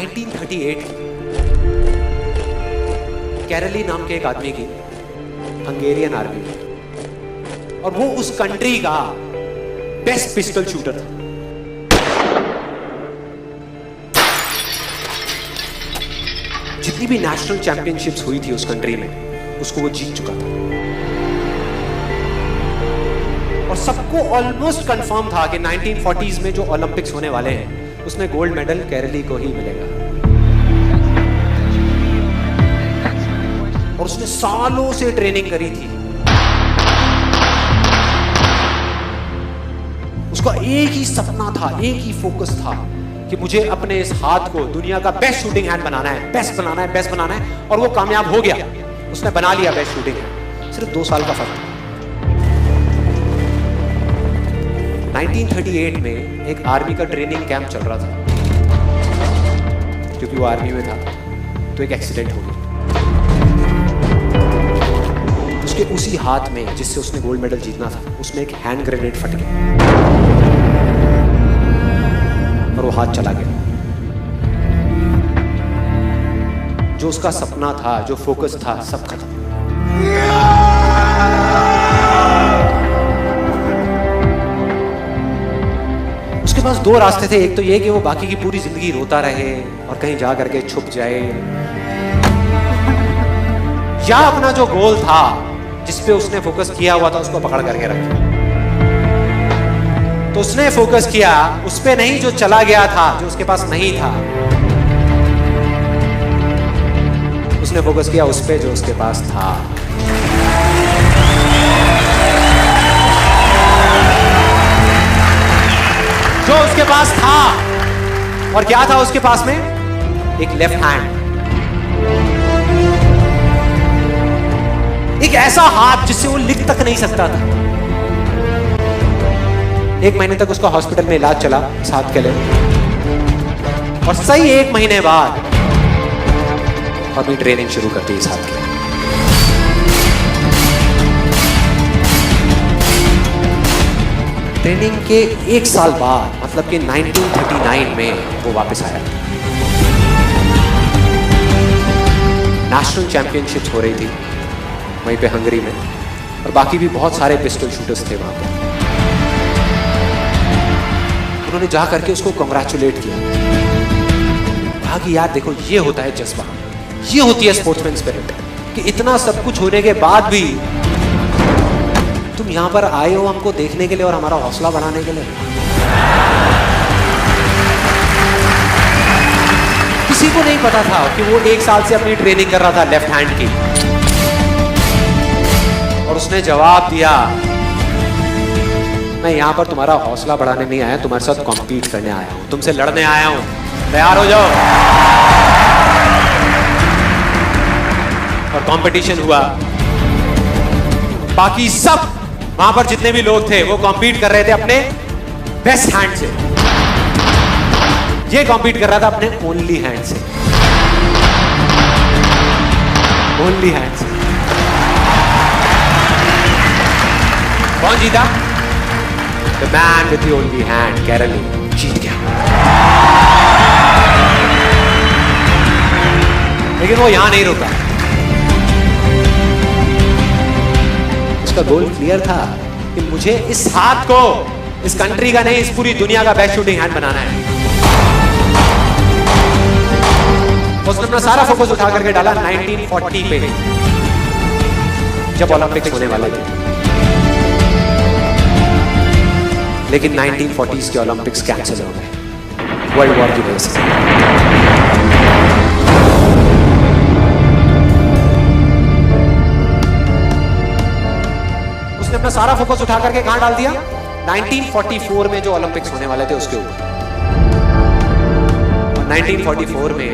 1938 कैरली नाम के एक आदमी की हंगेरियन आर्मी में, और वो उस कंट्री का बेस्ट पिस्टल शूटर था। जितनी भी नेशनल चैंपियनशिप्स हुई थी उस कंट्री में, उसको वो जीत चुका था। और सबको ऑलमोस्ट कंफर्म था कि 1940s में जो ओलंपिक्स होने वाले हैं उसमें गोल्ड मेडल केरली को ही मिलेगा। और उसने सालों से ट्रेनिंग करी थी। उसका एक ही सपना था, एक ही फोकस था कि मुझे अपने इस हाथ को दुनिया का बेस्ट शूटिंग हैंड बनाना है, बेस्ट बनाना है, बेस्ट बनाना है। और वो कामयाब हो गया, उसने बना लिया बेस्ट शूटिंग हैंड। सिर्फ 2 साल का फर्क था। 1938 में एक आर्मी का ट्रेनिंग कैंप चल रहा था। क्योंकि वो आर्मी में था तो एक एक्सीडेंट हो गया। उसके उसी हाथ में जिससे उसने गोल्ड मेडल जीतना था, उसमें एक हैंड ग्रेनेड फट गया और वो हाथ चला गया। जो उसका सपना था, जो फोकस था, सब खत्म। उसके पास 2 रास्ते थे। एक तो ये कि वो बाकी की पूरी जिंदगी रोता रहे और कहीं जा करके छुप जाए, या अपना जो गोल था जिस पे उसने फोकस किया हुआ था उसको पकड़ करके रखे। तो उसने फोकस किया उस पे नहीं जो चला गया था, जो उसके पास नहीं था। उसने फोकस किया उस पे जो उसके पास था। जो उसके पास था, और क्या था उसके पास में? एक लेफ्ट हैंड, एक ऐसा हाथ जिससे वो लिख तक नहीं सकता था। 1 महीने तक उसका हॉस्पिटल में इलाज चला इस हाथ के लिए, और सही 1 महीने बाद अपनी ट्रेनिंग शुरू कर दी इस हाथ के लिए। ट्रेनिंग के 1 साल बाद, मतलब कि 1939 में वो वापस आया। नेशनल चैंपियनशिप्स हो रही थी वहीं पे हंगरी में, और बाकी भी बहुत सारे पिस्टल शूटर्स थे वहां पर। उन्होंने जा करके उसको कंग्रेचुलेट किया। कहा कि यार देखो, ये होता है जज्बा, ये होती है स्पोर्ट्समैन स्पिरिट, कि इतना सब कुछ होने के बाद भी तुम यहां पर आए हो हमको देखने के लिए और हमारा हौसला बढ़ाने के लिए। किसी को नहीं पता था कि वो 1 साल से अपनी ट्रेनिंग कर रहा था लेफ्ट हैंड की, और उसने जवाब दिया, मैं यहां पर तुम्हारा हौसला बढ़ाने नहीं आया, तुम्हारे साथ कॉम्पीट करने आया हूं, तुमसे लड़ने आया हूं, तैयार हो जाओ। और कंपटीशन हुआ। बाकी सब वहां पर जितने भी लोग थे वो कॉम्पीट कर रहे थे अपने बेस्ट हैंड से। ये कॉम्पीट कर रहा था अपने ओनली हैंड से, ओनली हैंड से। कौन जीता? The man with the only hand, केरली जीत गया। लेकिन वो यहां नहीं रुका। उसका गोल क्लियर था कि मुझे इस हाथ को इस कंट्री का नहीं, इस पूरी दुनिया का बेस्ट शूटिंग हैंड बनाना है। उसने अपना सारा फोकस उठा करके डाला 1940 पे, जब ओलंपिक्स होने वाले थे। लेकिन 1940s के ओलंपिक्स कैंसिल हो गए वर्ल्ड वॉर की वजह से। उसने अपना सारा फोकस उठा करके कहां डाल दिया? 1944 में जो ओलंपिक्स होने वाले थे उसके ऊपर। 1944 में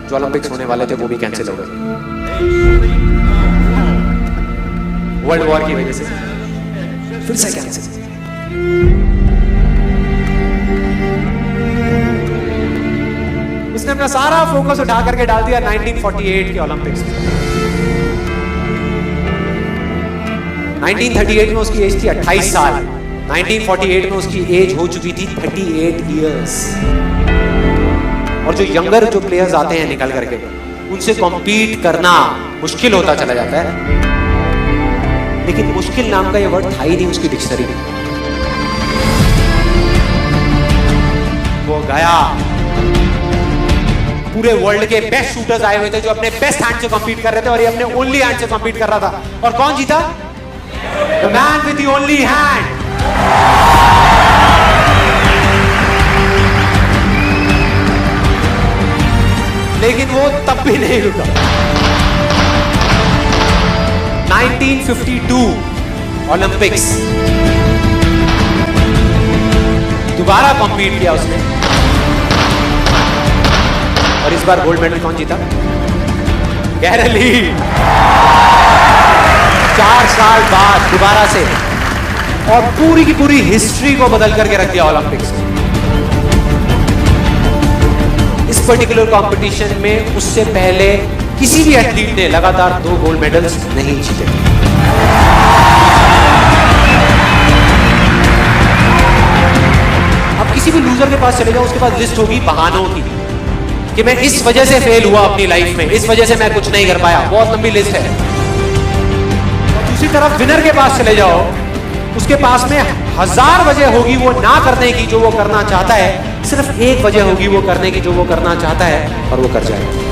जो ओलंपिक्स होने वाले थे वो भी कैंसिल हो गए वर्ल्ड वॉर की वजह से। फिर से कैंसिल। उसने अपना सारा फोकस उठा करके डाल दिया 1948 के ओलंपिक्स में। 1938 में उसकी एज थी 28 साल, 1948 में उसकी एज हो चुकी थी 38 इयर्स। और जो यंगर जो प्लेयर्स आते हैं निकल करके, उनसे कॉम्पीट करना मुश्किल होता चला जाता है। लेकिन मुश्किल नाम का ये वर्ड था ही नहीं उसकी डिक्शनरी में। वो गया, पूरे वर्ल्ड के बेस्ट शूटर्स आए हुए थे जो अपने बेस्ट हैंड से कॉम्पीट कर रहे थे, और ये अपने ओनली हैंड से कॉम्पीट कर रहा था। और कौन जीता? The man with the only hand. लेकिन वो तब भी नहीं रुका। 1952 ओलंपिक्स, दोबारा कॉम्पीट किया उसने, और इस बार गोल्ड मेडल कौन जीता? गैरल ली। 4 साल बाद दोबारा से, और पूरी की पूरी हिस्ट्री को बदल करके रख दिया ओलंपिक्स में। इस पर्टिकुलर कंपटीशन में उससे पहले किसी भी एथलीट ने लगातार 2 गोल्ड मेडल्स नहीं जीते। अब किसी भी लूजर के पास चले जाओ, उसके पास लिस्ट होगी बहानों की कि मैं इस वजह से फेल हुआ अपनी लाइफ में, इस वजह से मैं कुछ नहीं कर पाया। बहुत लंबी लिस्ट है। और दूसरी तरफ विनर के पास चले जाओ, उसके पास में 1000 वजह होगी वो ना करने की जो वो करना चाहता है, सिर्फ एक वजह होगी वो करने की जो वो करना चाहता है, और वो कर जाएगा।